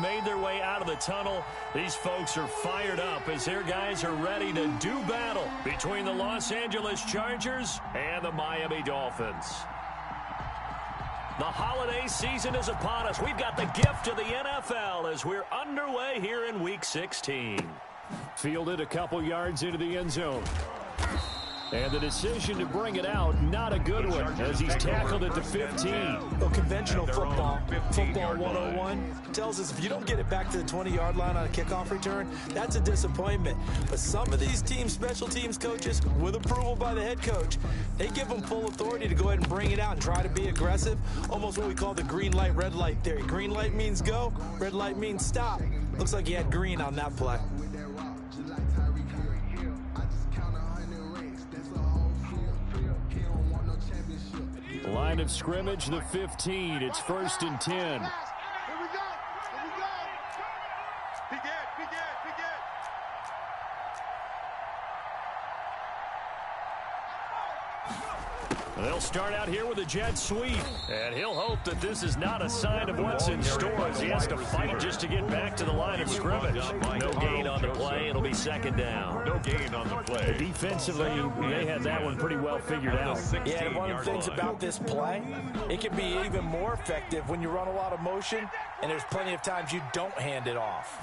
Made their way out of the tunnel. These folks are fired up as their guys are ready to do battle between the Los Angeles Chargers and the Miami Dolphins. The holiday season is upon us. We've got the gift of the NFL as we're underway here in Week 16. Fielded a couple yards into the end zone. And the decision to bring it out, not a good one, as he's tackled at the 15. Well, conventional football 101, tells us if you don't get it back to the 20-yard line on a kickoff return, that's a disappointment. But some of these teams, special teams coaches, with approval by the head coach, they give them full authority to go ahead and bring it out and try to be aggressive, almost what we call the green light, red light theory. Green light means go, red light means stop. Looks like he had green on that play. Line of scrimmage, the 15. It's 1st and 10. Here we go. Here we go. Be good. They'll start out here with a jet sweep, and he'll hope that this is not a sign of what's in store as he has to fight just to get back to the line of scrimmage. No gain on the play. It'll be 2nd down. No gain on the play. Defensively, they had that one pretty well figured out. Yeah, and one of the things about this play, it can be even more effective when you run a lot of motion, and there's plenty of times you don't hand it off.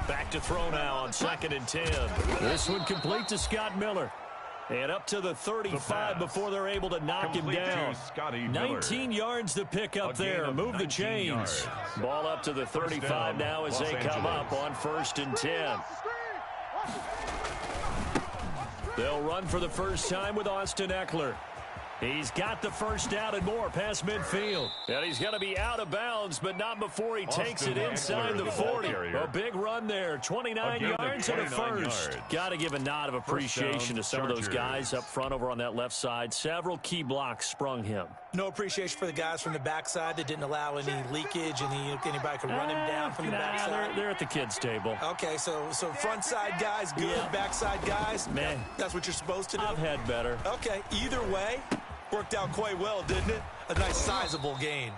Back to throw now on 2nd and 10. This one complete to Scott Miller. And up to the 35 before they're able to knock him down. 19 yards to pick up there. Move the chains. Ball up to the 35 now as they come up on 1st and 10. They'll run for the first time with Austin Eckler. He's got the first down and more past midfield. And he's going to be out of bounds, but not before he takes it inside the 40. A big run there. 29 yards and a first. Got to give a nod of appreciation to some of those guys up front over on that left side. Several key blocks sprung him. No appreciation for the guys from the backside that didn't allow any leakage and anybody could run him down from the backside. They're at the kids' table. Okay, so front side guys good, backside guys, man, that's what you're supposed to do? I've had better. Okay, either way, worked out quite well, didn't it? A nice sizable gain.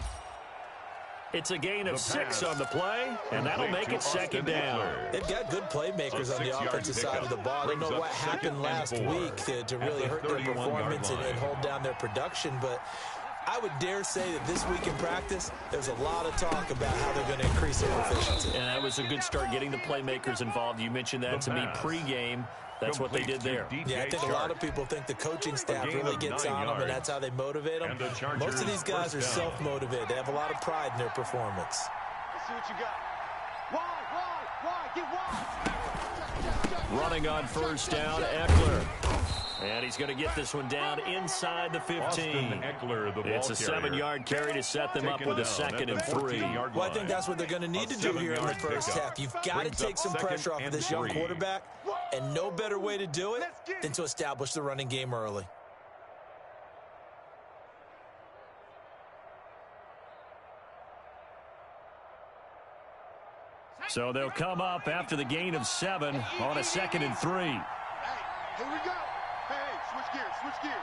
It's a gain of 6 on the play, and that'll make it 2nd down. They've got good playmakers on the offensive side of the ball. I don't know what happened last week to really hurt their performance and hold down their production, but I would dare say that this week in practice, there's a lot of talk about how they're going to increase their proficiency. And that was a good start getting the playmakers involved. You mentioned that to me pregame. That's what they did there. Yeah, I think a lot of people think the coaching staff really gets on them, and that's how they motivate them. Most of these guys are self-motivated. They have a lot of pride in their performance. Let's see what you got. Wide, get wide. Running on first down, Eckler. And he's going to get this one down inside the 15. It's a 7-yard carry to set them up with a 2nd and 3. Well, I think that's what they're going to need to do here in the first half. You've got to take some pressure off of this young quarterback, and no better way to do it than to establish the running game early. So they'll come up after the gain of 7 on a 2nd and 3. Hey, here we go. Hey, switch gears.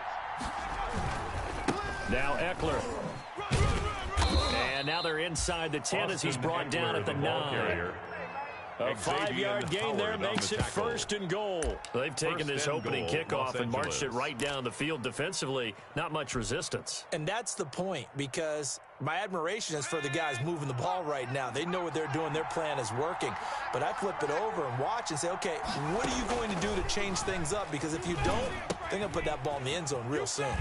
Now Eckler. And now they're inside the 10 as he's brought down at the 9. A 5-yard gain there makes it 1st and goal. They've taken this opening kickoff and marched it right down the field defensively. Not much resistance. And that's the point, because my admiration is for the guys moving the ball right now. They know what they're doing. Their plan is working. But I flip it over and watch and say, okay, what are you going to do to change things up? Because if you don't, they're going to put that ball in the end zone real soon.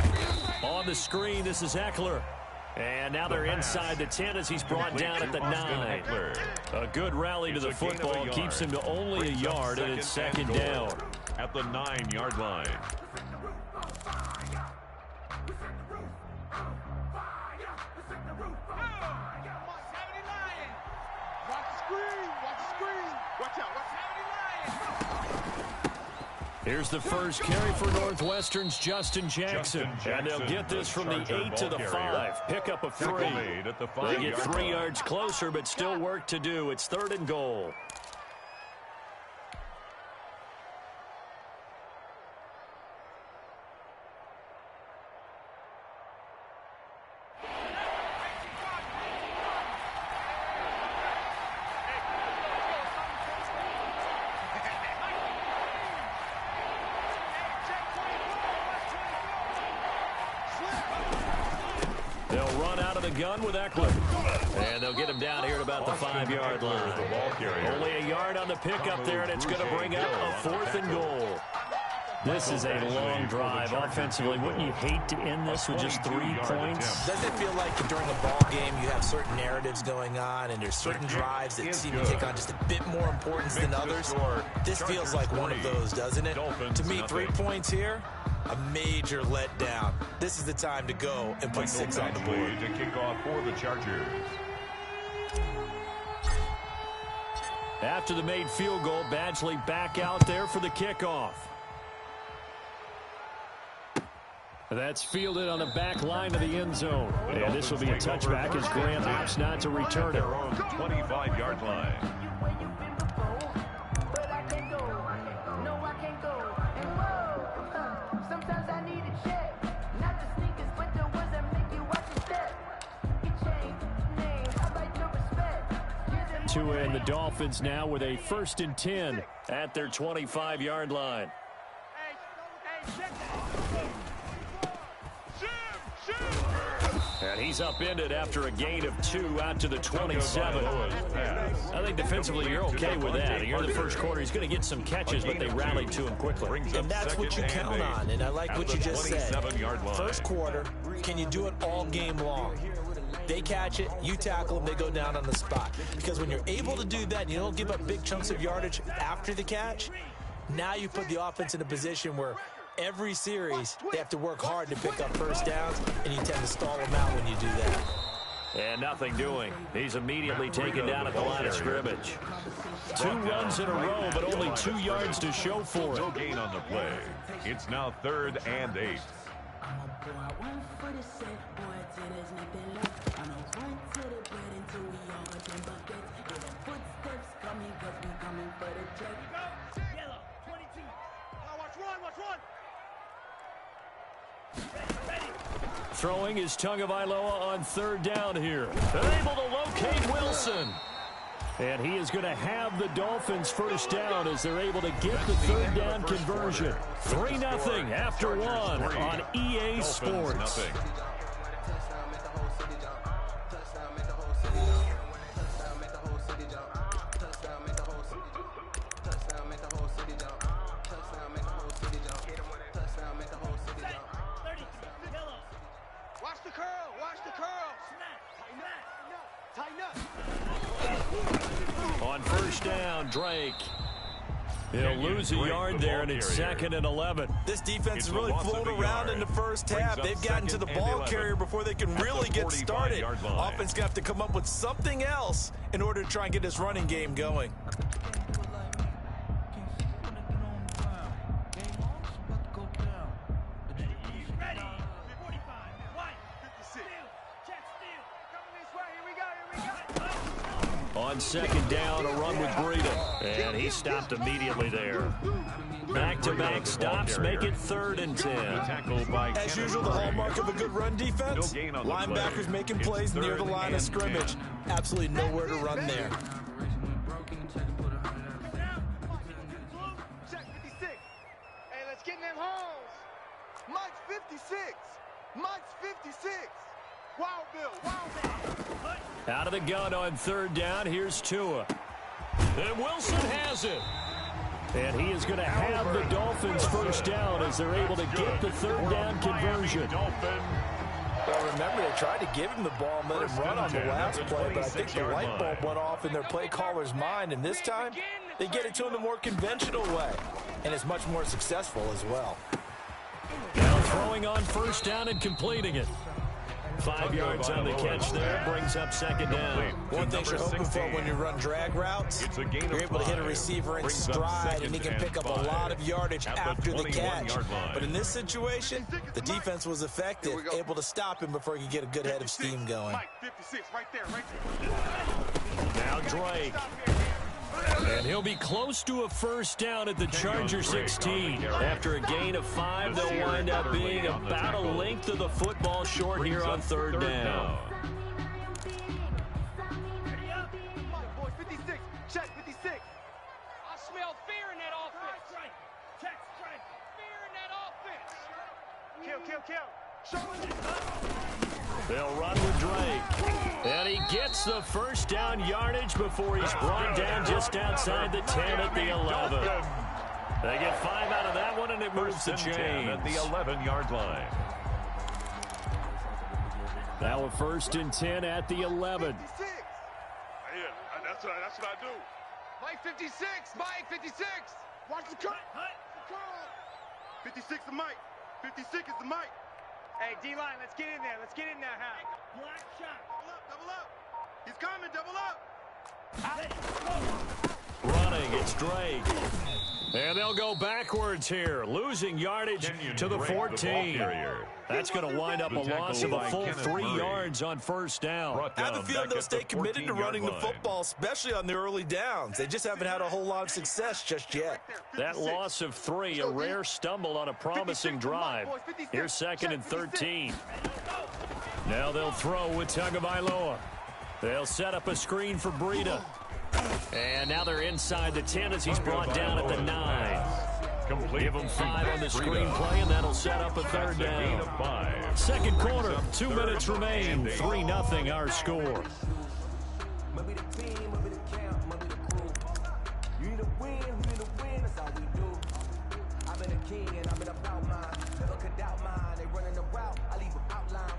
On the screen, this is Eckler. And now they're inside the 10 as he's brought down at the 9. A good rally to the football keeps him to only a yard, and it's 2nd down. At the 9-yard line. Here's the first carry for Northwestern's Justin Jackson. And they'll get this from the 8 to the 5. Pick up a 3. They get 3 yards closer, but still work to do. It's 3rd and goal. They'll run out of the gun with Eckler. And they'll get him down here at about the 5-yard line. Only a yard on the pickup there, and it's going to bring up a 4th and goal. This is a long drive offensively. Wouldn't you hate to end this with just 3 points? Doesn't it feel like during a ball game you have certain narratives going on and there's certain drives that seem to take on just a bit more importance than others? This feels like one of those, doesn't it? To me, 3 points here, a major letdown. This is the time to go and put 6 on the board. To kick off for the Chargers. After the made field goal, Badgley back out there for the kickoff. That's fielded on the back line of the end zone. And this will be a touchback as Grant opts not to return it. 25-yard line. Tua and the Dolphins now with a 1st and 10 at their 25-yard line. And he's upended after a gain of 2 out to the 27. I think defensively you're okay with that. Here in the first quarter, he's going to get some catches, but they rallied to him quickly. And that's what you count on, and I like what you just said. First quarter, can you do it all game long? They catch it, you tackle them, they go down on the spot. Because when you're able to do that and you don't give up big chunks of yardage after the catch, now you put the offense in a position where every series they have to work hard to pick up first downs, and you tend to stall them out when you do that. And nothing doing. He's immediately taken down at the line of scrimmage. 2 runs in a row, but only 2 yards to show for it. No gain on the play. It's now 3rd and 8. Throwing is Tagovailoa on 3rd down here. They're able to locate Wilson. And he is going to have the Dolphins first down as they're able to get the 3rd down conversion. 3-0 after 1 on EA Sports. On first down, Drake. He'll lose a yard there, and it's 2nd and 11. This defense is really flown around in the first half. They've gotten to the ball carrier before they can really get started. Offense going to have to come up with something else in order to try and get this running game going. On 2nd down, a run with Breida. And he stopped immediately there. Back-to-back stops make it 3rd and 10. As usual, the hallmark of a good run defense, linebackers making plays near the line of scrimmage. Absolutely nowhere to run there. Check 56. Hey, let's get in them homes. Mike's 56. Mike's 56. Wild Bill, Wild Bill. Out of the gun on 3rd down, here's Tua. And Wilson has it. And he is going to have the Dolphins first down as they're able to get the 3rd down conversion. Well, remember, they tried to give him the ball and let him run on the last play, but I think the light bulb went off in their play caller's mind, and this time they get it to him the more conventional way, and it's much more successful as well. Now throwing on first down and completing it. 5 yards on the catch there, brings up 2nd down. One thing you're hoping for when you run drag routes, you're able to hit a receiver in stride, and he can pick up a lot of yardage after the catch. But in this situation, the defense was effective, able to stop him before he could get a good head of steam going. Mike, 56, right there, right there. Now Drake. And he'll be close to a first down at the Charger 16. After a gain of 5, they'll wind up being about a length of the football short here on 3rd down. Mike, boy, 56. Check 56. I smell fear in that offense. Check strike. Fear in that offense. Kill. Show it. They'll run with Drake. And he gets the first down yardage before he's brought down just outside the 10 at the 11. They get 5 out of that one, and it moves the chains. At the 11-yard line. Now a 1st and 10 at the 11. Yeah, that's what I do. Mike 56, Mike 56. Watch the cut. 56 is Mike. 56 is the Mike. Hey, D-line, let's get in there. Let's get in there, Hal. Black shot. Double up. He's coming, double up. Running, it's Drake. And they'll go backwards here, losing yardage to the 14. That's going to wind up a loss of a full 3 yards on 1st down. I have a feeling they'll stay committed to running the football, especially on the early downs. They just haven't had a whole lot of success just yet. That loss of 3, a rare stumble on a promising drive. Here's 2nd and 13. Now they'll throw with Tagovailoa. They'll set up a screen for Breida. And now they're inside the 10 as he's brought down at the 9. Give him 5 on the screen play, and that'll set up a 3rd down. Second quarter, 2 minutes remain. 3-0 our score.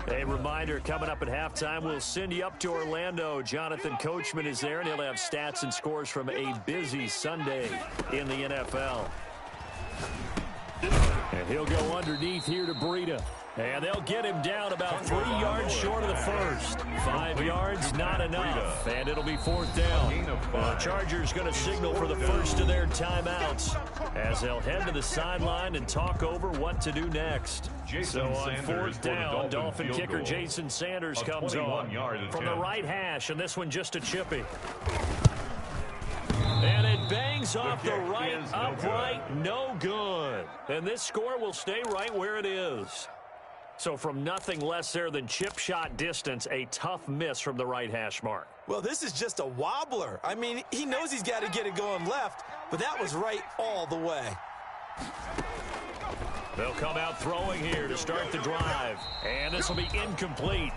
A reminder, coming up at halftime, we'll send you up to Orlando. Jonathan Coachman is there, and he'll have stats and scores from a busy Sunday in the NFL. And he'll go underneath here to Breida. And they'll get him down about 3 yards short of the first. 5 yards, not enough. And it'll be 4th down. The Chargers going to signal for the first of their timeouts as they'll head to the sideline and talk over what to do next. So on 4th down, Dolphin kicker Jason Sanders comes on from the right hash, and this one just a chippy. And it bangs off the right upright, no good. And this score will stay right where it is. So from nothing less there than chip shot distance, a tough miss from the right hash mark. Well, this is just a wobbler. I mean, he knows he's got to get it going left, but that was right all the way. They'll come out throwing here to start the drive. And this will be incomplete.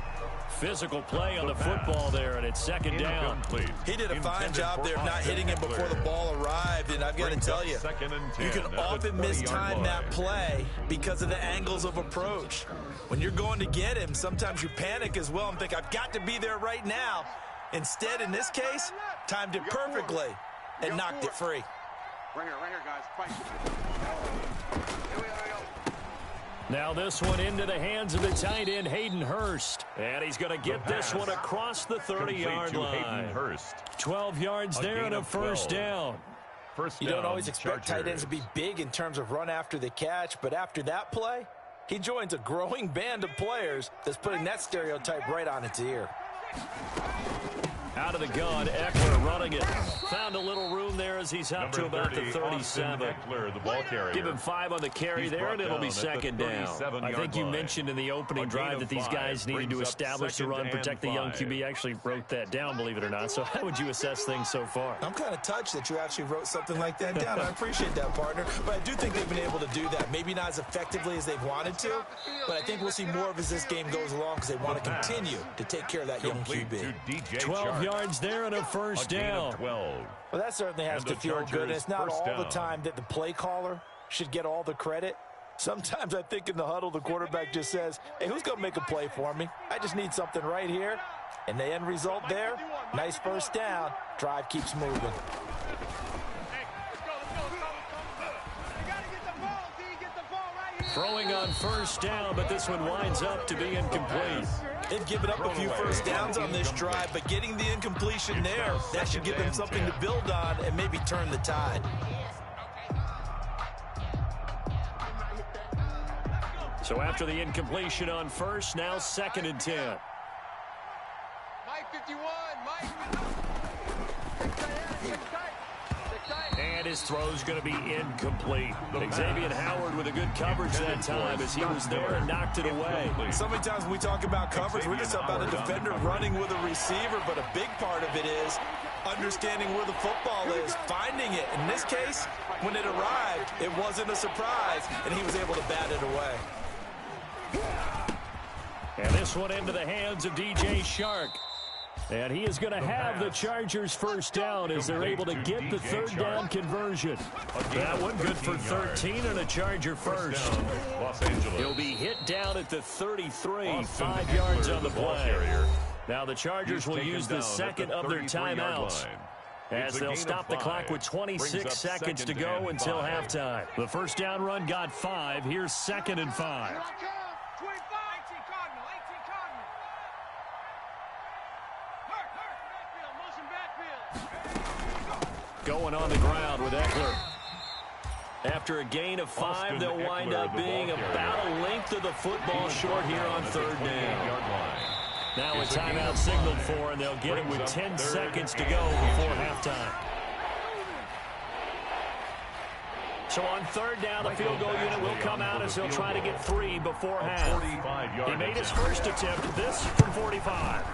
Physical play on the football there, and it's 2nd down. He did a fine job there of not hitting him before the ball arrived, and I've got to tell you, you can often mistime that play because of the angles of approach. When you're going to get him, sometimes you panic as well and think, I've got to be there right now. Instead, in this case, timed it perfectly and knocked it free. Right here, guys. Now this one into the hands of the tight end, Hayden Hurst. And he's going to get this one across the 30-yard line. 12 yards there and a 1st down. You don't always expect tight ends to be big in terms of run after the catch, but after that play, he joins a growing band of players that's putting that stereotype right on its ear. Out of the gun, Eckler running it. Found a little room there as he's out to about the 37. Eckler, the ball carrier. Give him 5 on the carry there, and it'll be 2nd down. I think you mentioned in the opening drive that these guys needed to establish the run, protect the young QB. Actually wrote that down, believe it or not. So how would you assess things so far? I'm kind of touched that you actually wrote something like that down. I appreciate that, partner. But I do think they've been able to do that. Maybe not as effectively as they've wanted to, but I think we'll see more of as this game goes along because they want to continue to take care of that young QB. 12 yards there and a 1st down. Well, that certainly has to feel good. And it's not all the time that the play caller should get all the credit. Sometimes I think in the huddle, the quarterback just says, hey, who's going to make a play for me? I just need something right here. And the end result there, nice 1st down. Drive keeps moving. Throwing on 1st down, but this one winds up to be incomplete. They've given up a few 1st downs on this drive, but getting the incompletion there, that should give them something to build on and maybe turn the tide. So after the incompletion on 1st, now 2nd and 10. Mike 51, Mike. And his throw's going to be incomplete. Xavier Howard with a good coverage that time as he was there and knocked it away. So many times when we talk about coverage, we're just about a defender running with a receiver, but a big part of it is understanding where the football is, finding it. In this case, when it arrived, it wasn't a surprise, and he was able to bat it away. And this one into the hands of DJ Shark. And he is going to have the Chargers first down as they're able to get the third down conversion. That one good for 13 and a Charger first. He'll be hit down at the 33, 5 yards on the play. Now the Chargers will use the second of their timeouts, as they'll stop the clock with 26 seconds to go until halftime. The first down run got 5. Here's 2nd and 5. Going on the ground with Eckler. After a gain of 5, they'll wind up being about a length of the football short here on third down. Now a timeout signaled for, and they'll get it with 10 seconds to go before halftime. So on third down, the field goal unit will come out as they'll try to get 3 before half. He made his first attempt, this from 45.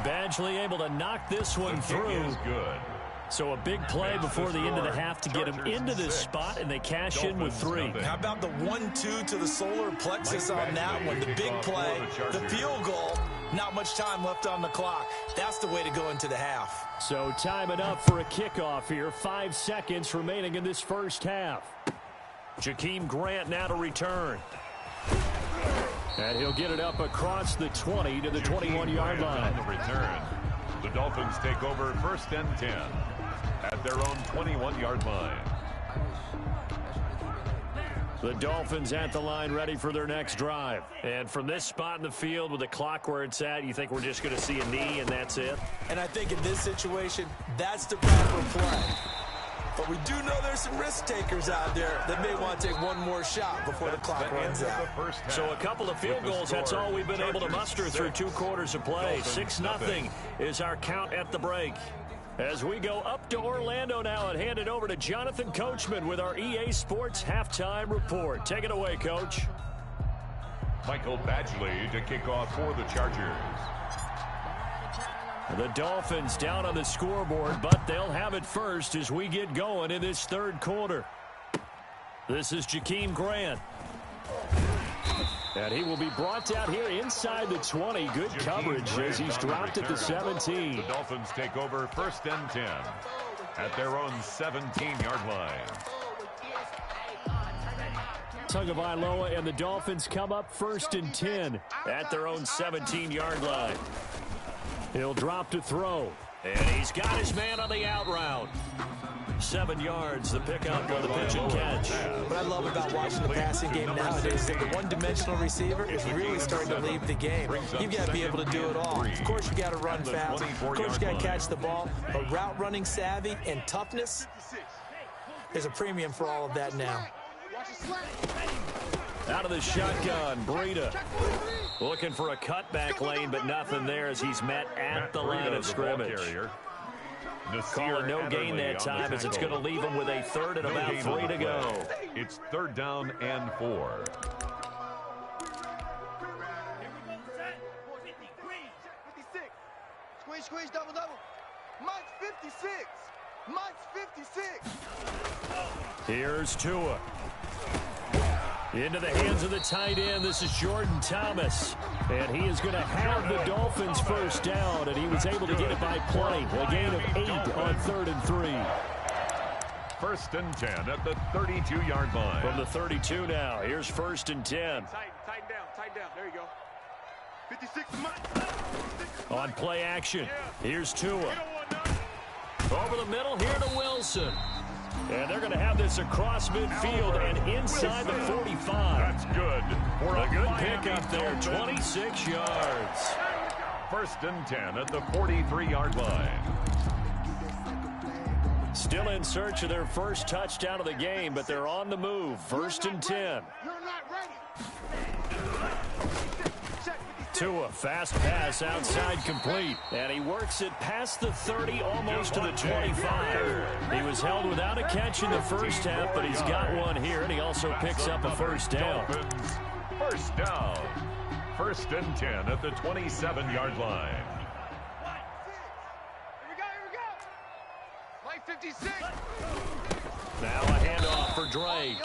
Badgley able to knock this one through. So a big play before the end of the half to get him into this spot, and they cash in with 3. How about the 1-2 to the solar plexus on that one? The big play, the field goal, not much time left on the clock. That's the way to go into the half. So time it up for a kickoff here. 5 seconds remaining in this first half. Jakeem Grant now to return. And he'll get it up across the 20 to the 21-yard line. On the return. The Dolphins take over 1st and 10 at their own 21-yard line. The Dolphins at the line ready for their next drive. And from this spot in the field with the clock where it's at, you think we're just going to see a knee and that's it? And I think in this situation, that's the proper play. But we do know there's some risk takers out there that may want to take one more shot before the clock runs out. So a couple of field goals, that's all we've been able to muster through 2 quarters of play. 6-0 is our count at the break. As we go up to Orlando now and hand it over to Jonathan Coachman with our EA Sports Halftime Report. Take it away, Coach. Michael Badgley to kick off for the Chargers. The Dolphins down on the scoreboard, but they'll have it first as we get going in this third quarter. This is Jakeem Grant. And he will be brought out here inside the 20. Good coverage as he's dropped at the 17. The Dolphins take over 1st and 10 at their own 17-yard line. Tagovailoa and the Dolphins come up 1st and 10 at their own 17-yard line. He'll drop to throw. And he's got his man on the out route. 7 yards, the pickup on the pitch and catch. What I love about watching the passing game nowadays is that the one-dimensional receiver is really starting to leave the game. You've got to be able to do it all. Of course, you got to run fast. Of course, you got to catch the ball. But route running savvy and toughness, there's a premium for all of that now. Out of the shotgun, Breida looking for a cutback lane, but nothing there as he's met at the line of scrimmage. Calling no gain that time as it's going to leave him with a 3rd and about 3 to go. It's 3rd down and 4. Squeeze, double. Mike's 56. Mike's 56. Here's Tua. Into the hands of the tight end. This is Jordan Thomas. And he is going to have the Dolphins first down, and he was able to get it by play. A gain of 8 on 3rd and 3. 1st and 10 at the 32-yard line. From the 32 now. Here's 1st and 10. Tighten down. There you go. 56 Mike. On play action. Here's Tua. Over the middle here to Wilson. And they're going to have this across midfield and inside the 45. That's good. For a good pickup there, 26 yards. 1st and 10 at the 43-yard line. Still in search of their first touchdown of the game, but they're on the move. 1st and 10. You're not ready. Tua, fast pass outside complete. And he works it past the 30, almost to the 25. He was held without a catch in the first half, but he's got one here, and he also picks up a first down. First down. 1st and 10 at the 27-yard line. Here we go. Mike 56. Now a handoff for Drake.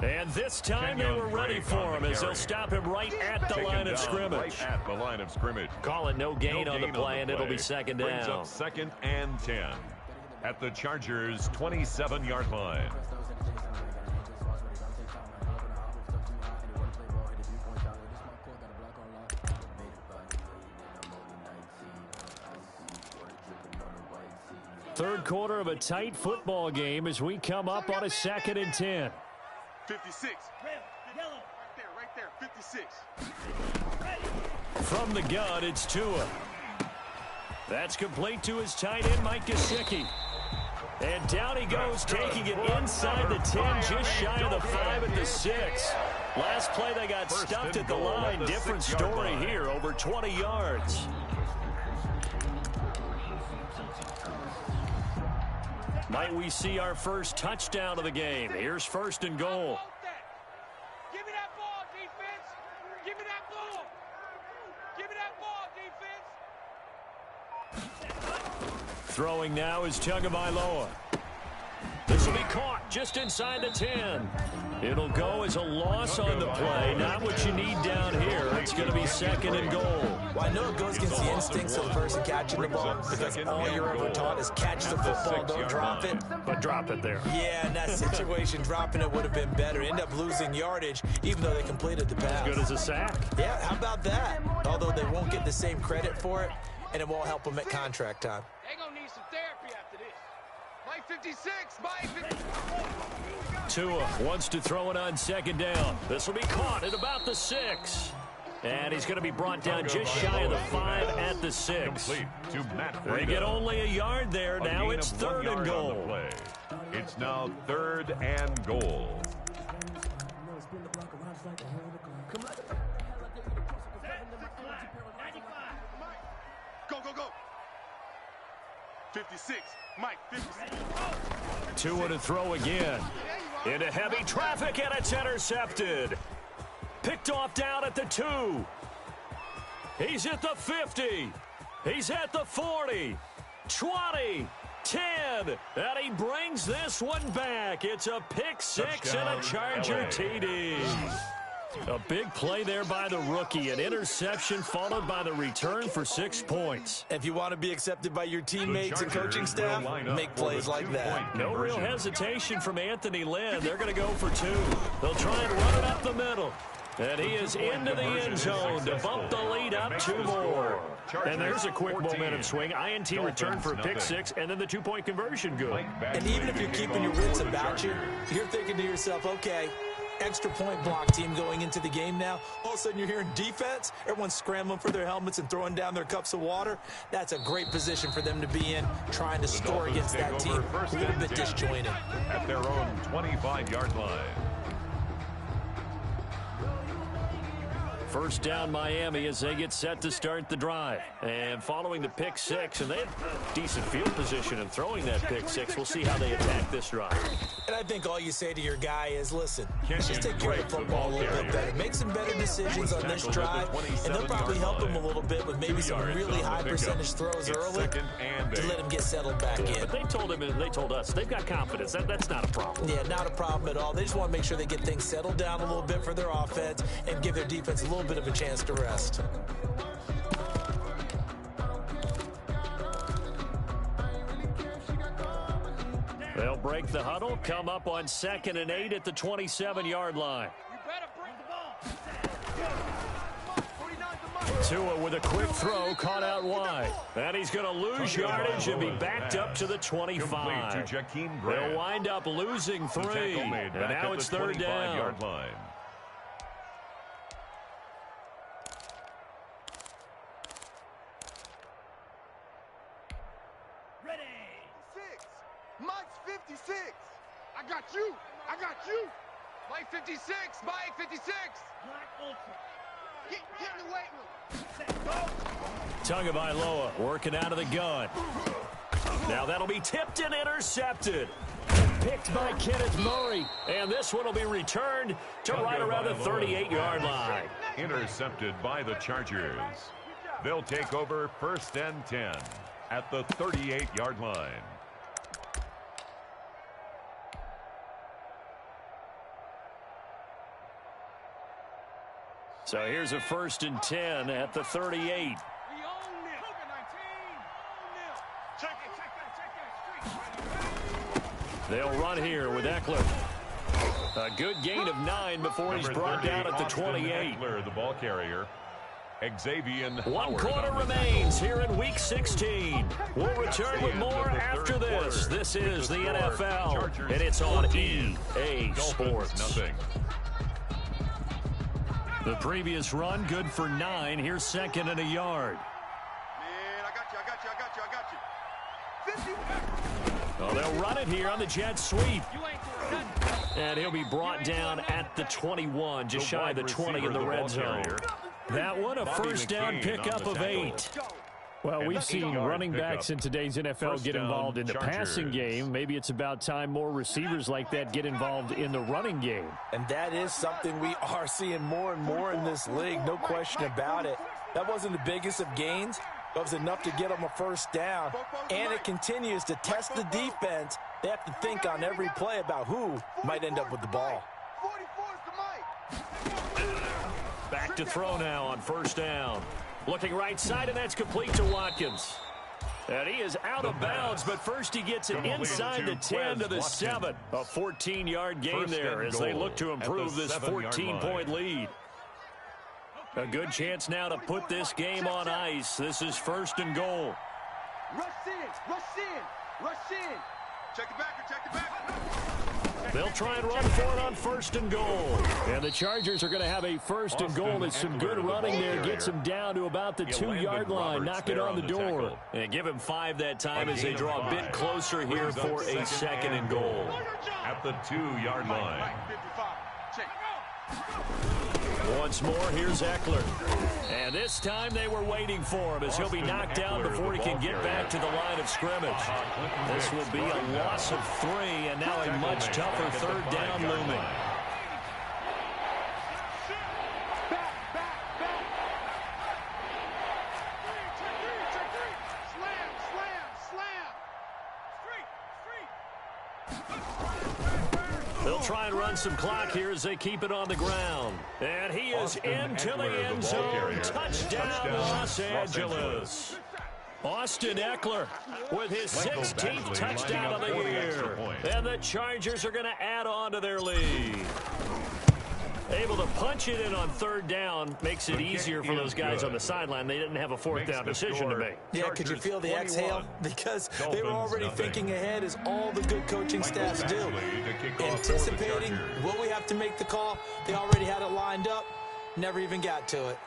And this time they were ready for him as they'll stop him right at the line of scrimmage. Right at the line of scrimmage. Call it no gain on the play, and it'll be second down. Brings up 2nd and 10 at the Chargers' 27-yard line. Third quarter of a tight football game as we come up on a 2nd and 10. 56. Right there, 56. From the gun, it's Tua. That's complete to his tight end, Mike Gesicki. And down he goes, taking it inside the 10, just shy of the 5 at the 6. Last play, they got stuffed at the line. Different story here, over 20 yards. Might we see our first touchdown of the game? Here's 1st and goal. Give me that ball, defense. Give me that ball. Give me that ball, defense. Throwing now is Tagovailoa. This will be caught just inside the 10. It'll go as a loss on the play. Not what you need down here. It's going to be 2nd and goal. Well, I know it goes against the instincts of the person catching the ball because all you're ever taught is catch the football, don't drop it. But drop it there. Yeah, in that situation, dropping it would have been better. End up losing yardage, even though they completed the pass. As good as a sack. Yeah, how about that? Although they won't get the same credit for it, and it won't help them at contract time. They're going to need some therapy after this. Mike 56, Mike 56. Tua wants to throw it on 2nd down. This will be caught at about the 6. And he's going to be brought down just shy of the 5 at the 6. Complete to Matt They Breida. get only a yard there. Now it's 3rd and goal. It's now 3rd and goal. Go, go, go. 56, Mike 56. Tua to throw again. Into heavy traffic, and it's intercepted. Picked off down at the 2. He's at the 50. He's at the 40. 20. 10. And he brings this one back. It's a pick 6 and a Charger TD. A big play there by the rookie. An interception followed by the return for 6 points. If you want to be accepted by your teammates and coaching staff, make plays like that. No real hesitation from Anthony Lynn. They're going to go for 2. They'll try and run it up the middle. And he is into the end zone to bump the lead up 2 more. And there's a quick momentum swing. INT return for a pick 6, and then the 2-point conversion good. And even if you're keeping your wits about you, you're thinking to yourself, okay, extra point block team going into the game now. All of a sudden you're hearing defense. Everyone's scrambling for their helmets and throwing down their cups of water. That's a great position for them to be in, trying to score against that team. A little bit disjointed. At their own 25-yard line. First down Miami as they get set to start the drive. And following the pick 6, and they have decent field position in throwing that pick 6. We'll see how they attack this drive. And I think all you say to your guy is, listen, just take care of the football a little bit better. Make some better decisions on this drive, and they'll probably help him a little bit with maybe some really high percentage throws early to let him get settled back in. But they told us they've got confidence. That's not a problem. Yeah, not a problem at all. They just want to make sure they get things settled down a little bit for their offense and give their defense a little bit of a chance to rest. They'll break the huddle, come up on 2nd and 8 at the 27-yard line. Tua with a quick throw, caught out wide. And he's going to lose yardage and be backed up to the 25. They'll wind up losing 3. And now it's 3rd down. Mike's 56. I got you. I got you. Mike 56. Mike 56. Get in the weight room. Tagovailoa working out of the gun. Now that'll be tipped and intercepted. Picked by Kenneth Murray. And this one will be returned to right around the 38-yard line. Intercepted by the Chargers. They'll take over 1st and 10 at the 38-yard line. So here's a 1st and 10 at the 38. They'll run here with Eckler. A good gain of 9 before he's brought down at the 28. Eckler, the ball carrier. Xavier One quarter remains here in Week 16. We'll return with more after this. This is the NFL, and it's on EA Sports. The previous run, good for 9. Here's 2nd and a yard. Man, I got you. Oh, they'll run it here on the jet sweep. And he'll be brought down at the 21, just shy of the 20 in the red zone. That one, a 1st down pickup of 8. Well, we've seen running backs in today's NFL get involved in the passing game. Maybe it's about time more receivers like that get involved in the running game. And that is something we are seeing more and more in this league, no question about it. That wasn't the biggest of gains, but it was enough to get them a 1st down. And it continues to test the defense. They have to think on every play about who might end up with the ball. Back to throw now on 1st down. Looking right side, and that's complete to Watkins. And he is out of bounds, but first he gets it inside the 10 to the 7. A 14-yard gain there as they look to improve this 14-point lead. A good chance now to put this game on ice. This is 1st and goal. Rush in. Check it back. They'll try and run for it on 1st and goal. And the Chargers are going to have a 1st and goal. It's some good running there. Gets him down to about the 2-yard line. Knock it on the door. And give him 5 that time as they draw a bit closer here for a 2nd and goal. At the 2-yard line. Once more, here's Eckler. And this time they were waiting for him as he'll be knocked down before he can get back to the line of scrimmage. This will be a loss of 3, and now a much tougher 3rd down looming. They'll try and run some clock here as they keep it on the ground. And he is into the end zone. Touchdown, Los Angeles. Austin Eckler with his 16th touchdown of the year. And the Chargers are going to add on to their lead. Able to punch it in on 3rd down makes it easier for those guys on the sideline. They didn't have a 4th down decision to make. Yeah, could you feel the exhale? Because they were already thinking ahead, as all the good coaching staffs do. Anticipating will we have to make the call? They already had it lined up. Never even got to it.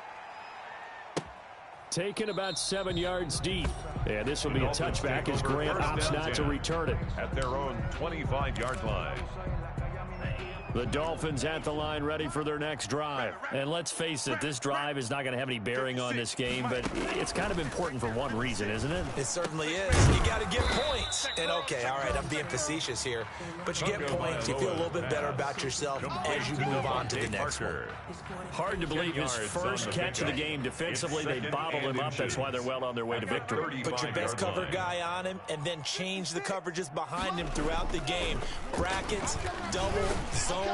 Taken about 7 yards deep. And this will be a touchback as Grant opts not to return it. At their own 25-yard line. The Dolphins at the line ready for their next drive. And let's face it, this drive is not going to have any bearing on this game, but it's kind of important for one reason, isn't it? It certainly is. You got to get points. And okay, all right, I'm being facetious here, but you get points, you feel a little bit better about yourself as you move on to the next one. Hard to believe his first catch of the game defensively. They bottled him up. That's why they're well on their way to victory. Put your best cover guy on him and then change the coverages behind him throughout the game. Brackets, double, zone,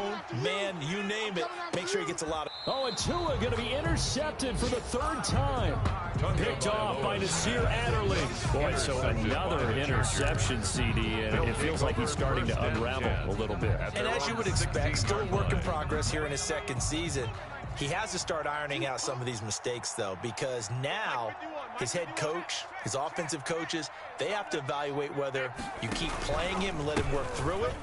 man, you name it. Make sure he gets a lot of... Oh, and Tua going to be intercepted for the 3rd time. Picked off by Nasir Adderley. Boy, so another interception, CD, and it feels like he's starting to unravel a little bit. And as you would expect, still a work in progress here in his 2nd season. He has to start ironing out some of these mistakes, though, because now his head coach, his offensive coaches, they have to evaluate whether you keep playing him and let him work through it,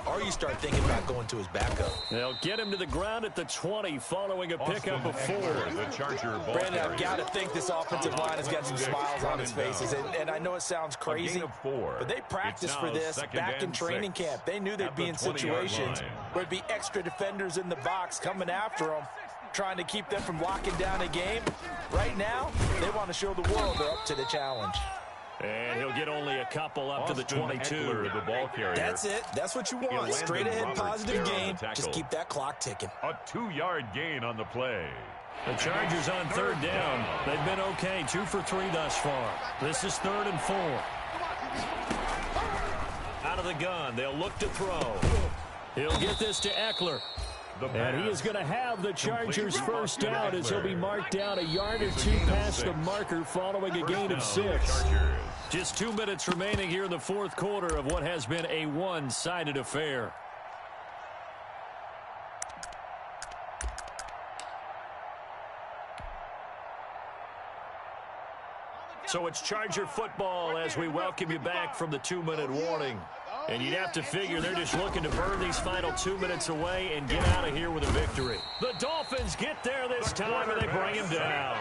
or you start thinking about going to his backup. They'll get him to the ground at the 20 following a pickup of 4. Brandon, I've got to think this offensive line has got some smiles on its faces. And I know it sounds crazy, but they practiced for this back in training camp. They knew they'd be in situations where there'd be extra defenders in the box coming after them, trying to keep them from locking down a game. Right now, they want to show the world they're up to the challenge. And he'll get only a couple up to the 22. Eckler, the ball carrier. That's it. That's what you want. Straight ahead, positive gain. Just keep that clock ticking. A 2-yard gain on the play. The Chargers on 3rd down. They've been okay. 2 for 3 thus far. This is 3rd and 4. Out of the gun. They'll look to throw. He'll get this to Eckler. And he is going to have the Chargers first down as he'll be marked down a yard or two past the marker following a gain of 6. Just 2 minutes remaining here in the fourth quarter of what has been a one-sided affair. So it's Charger football as we welcome you back from the 2-minute warning. And you'd have to figure they're just looking to burn these final 2 minutes away and get out of here with a victory. The Dolphins get there this time, and they bring him down.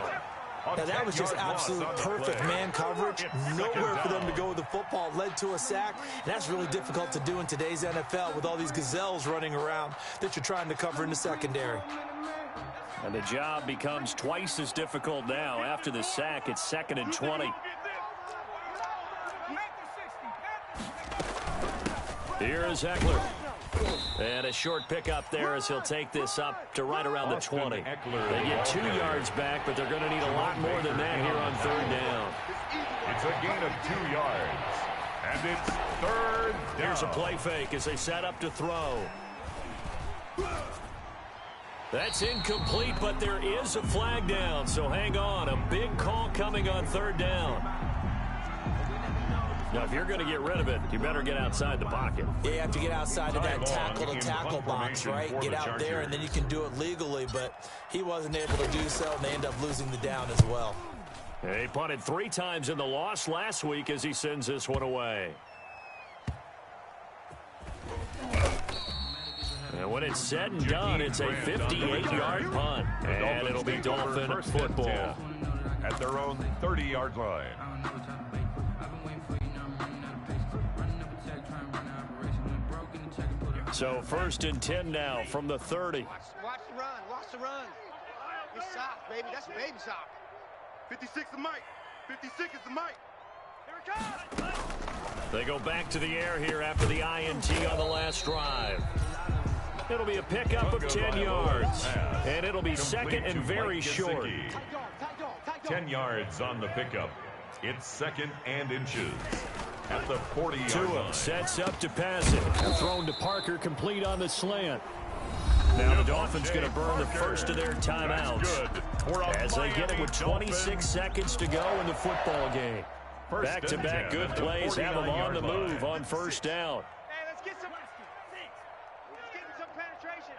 Now, that was just absolute perfect man coverage. Nowhere for them to go with the football. Led to a sack. And that's really difficult to do in today's NFL with all these gazelles running around that you're trying to cover in the secondary. And the job becomes twice as difficult now. After the sack, it's 2nd and 20. Here is Eckler. And a short pickup there as he'll take this up to right around the 20. They get 2 yards back, but they're going to need a lot more than that here on 3rd down. It's a gain of 2 yards. And it's 3rd down. Here's a play fake as they set up to throw. That's incomplete, but there is a flag down, so hang on. A big call coming on 3rd down. Now, if you're going to get rid of it, you better get outside the pocket. Yeah, you have to get outside of that tackle-to-tackle box, right? Get out there, and then you can do it legally, but he wasn't able to do so, and they end up losing the down as well. He punted 3 times in the loss last week as he sends this one away. And when it's said and done, it's a 58-yard punt. And it'll be Dolphin football. At their own 30-yard line. So 1st and 10 now from the 30. Watch the run. Watch the run. It's sock, baby. That's baby sock. 56 is Mike. 56 is the Mike. Here it comes. They go back to the air here after the INT on the last drive. It'll be a pickup of 10 yards. And it'll be 2nd and very short. 10 yards on the pickup. It's 2nd and inches. At the 40-yard line. Sets up to pass it. Thrown to Parker, complete on the slant. Now the Dolphins going to burn the first of their timeouts as they get it with 26 seconds to go in the football game. Back-to-back good plays have them on the move on 1st down. Hey, let's get some penetration.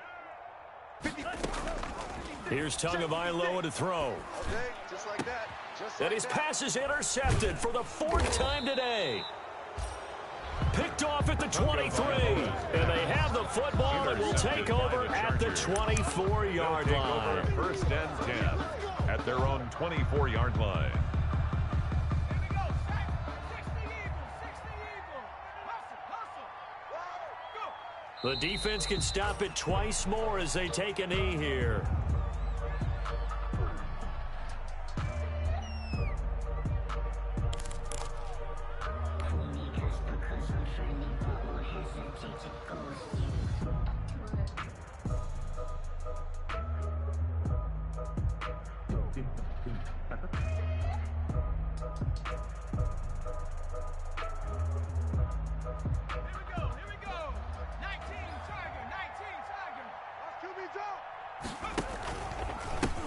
Here's Tagovailoa to throw. Okay, just like that. And his pass is intercepted for the 4th time today. Picked off at the 23. And they have the football and will take over at the 24-yard line. 1st and 10 at their own 24-yard line. The defense can stop it twice more as they take a knee here.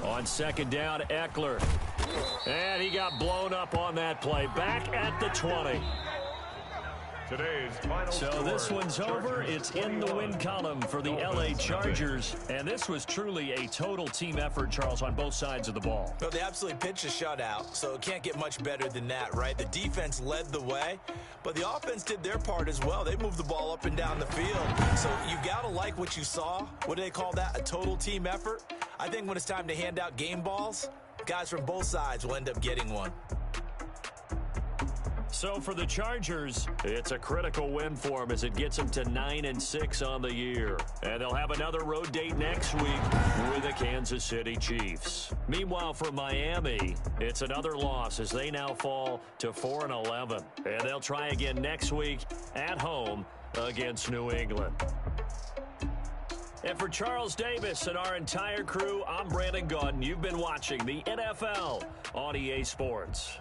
On 2nd down, Eckler. And he got blown up on that play. Back at the 20. Today's final so this one's over. It's in the win column for the LA Chargers. And this was truly a total team effort, Charles, on both sides of the ball. Well, they absolutely pitched a shutout, so it can't get much better than that, right? The defense led the way, but the offense did their part as well. They moved the ball up and down the field. So you got to like what you saw. What do they call that? A total team effort? I think when it's time to hand out game balls, guys from both sides will end up getting one. So for the Chargers, it's a critical win for them as it gets them to 9-6 on the year. And they'll have another road date next week with the Kansas City Chiefs. Meanwhile, for Miami, it's another loss as they now fall to 4-11. And they'll try again next week at home against New England. And for Charles Davis and our entire crew, I'm Brandon Gaudin. You've been watching the NFL on EA Sports.